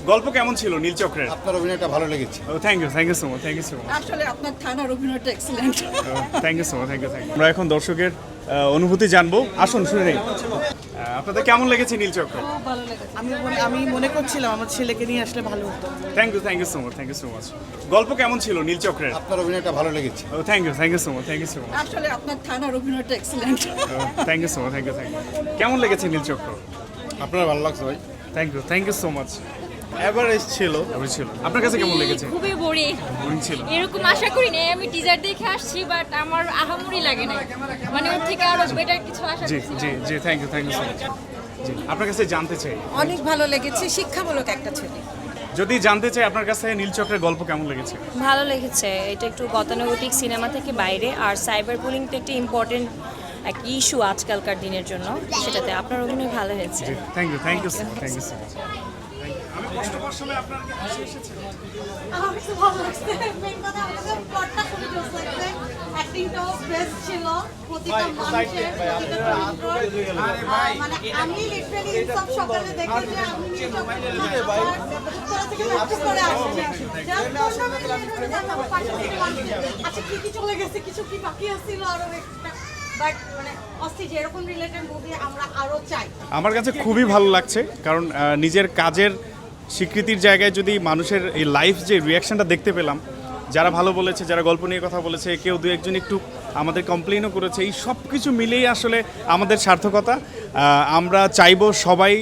গল্প কেমন ছিল নীলচক্রের? আপনার অভিনয়টা ভালো লেগেছে। Thank you so much, thank you so much, আসলে আপনার থানার অভিনয়টা excellent. Thank you so much, thank you. আমরা এখন দর্শকের অনুভূতি জানবো, আসুন শুনে নেই। আপনাদের কেমন লেগেছে নীলচক্র? ভালো লেগেছে। আমি মনে করছিলাম আমার ছেলেকে নিয়ে আসলে ভালো হতো। Thank you so much, thank you so much. গল্প কেমন ছিল নীলচক্রের? আপনার অভিনয়টা ভালো লেগেছে। Thank you so much, thank you so much, আসলে আপনার থানার অভিনয়টা excellent. Thank you so much, thank you. কেমন লেগেছে নীলচক্র? আপনার ভালো লাগছে ভাই? Thank you so much. Average ছিল। আপনার কাছে কেমন লেগেছে? খুবই বোরিং ছিল। এরকম আশা করি নাই। আমি টিজার দেখে আসছি, বাট আমার আহামরি লাগে না, মানে ওর থেকে আরো বেটার কিছু আশা জি করছি। জি জি, থ্যাংক ইউ সো মাচ। জি, আপনার কাছে জানতে চাই, অনেক ভালো লেগেছে, শিক্ষামূলক একটা ছবি। যদি জানতে চাই আপনার কাছে নীলচক্রের গল্প কেমন লেগেছে? ভালো লেগেছে। এটা একটু গতানুগতিক সিনেমা থেকে বাইরে, আর সাইবার বুলিংটা একটা ইম্পর্টেন্ট এক ইস্যু আজকালকার দিনের জন্য, সেটাতে আপনার অভিনয় ভালো হয়েছে। Thank you so much, thank you so much. আমি প্রশ্ন করার সময় আপনার কি হাসি এসেছে? আমার কাছে ভালো লাগছে। মেইন কথা আমাদের প্লটটা খুবই জোস লাগছে। অ্যাক্টিংটাও বেস্ট ছিল। প্রতিটা মানুষের প্রতিটা চরিত্র মানে আমি লিটারালি সব সকালে দেখে যে আমি নিজে উত্তরা থেকে ম্যাট্রিক করে আসছি। আচ্ছা কি চলে গেছে, কিছু কি বাকি আছিল আরো একটা, বাট মানে অস্থির যেরকম রিলেটেড মুভি আমরা আরো চাই। আমার কাছে খুবই ভালো লাগছে, কারণ নিজের কাজের স্বীকৃতির জায়গায় যদি মানুষের এই লাইফ যে রিয়াকশনটা দেখতে পেলাম, যারা ভালো বলেছে, যারা গল্প নিয়ে কথা বলেছে, কেউ দু একজন একটু আমাদের কমপ্লেনও করেছে, এই সব কিছু মিলেই আসলে আমাদের সার্থকতা। আমরা চাইবো সবাই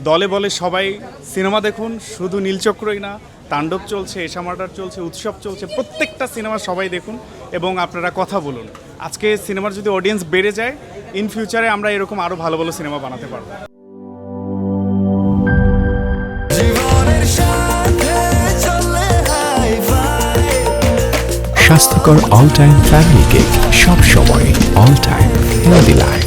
দলে বলে সবাই সিনেমা দেখুন, শুধু নীলচক্রই না, তাণ্ডব চলছে, এশা মার্ডার চলছে, উৎসব চলছে, প্রত্যেকটা সিনেমা সবাই দেখুন এবং আপনারা কথা বলুন। আজকে সিনেমার যদি অডিয়েন্স বেড়ে যায়, ইন ফিউচারে আমরা এরকম আরও ভালো ভালো সিনেমা বানাতে পারবো। স্বাস্থ্যকর অল টাইম ফ্যামিলি কেক, সব সময় অল টাইম হেলদি লাইফ।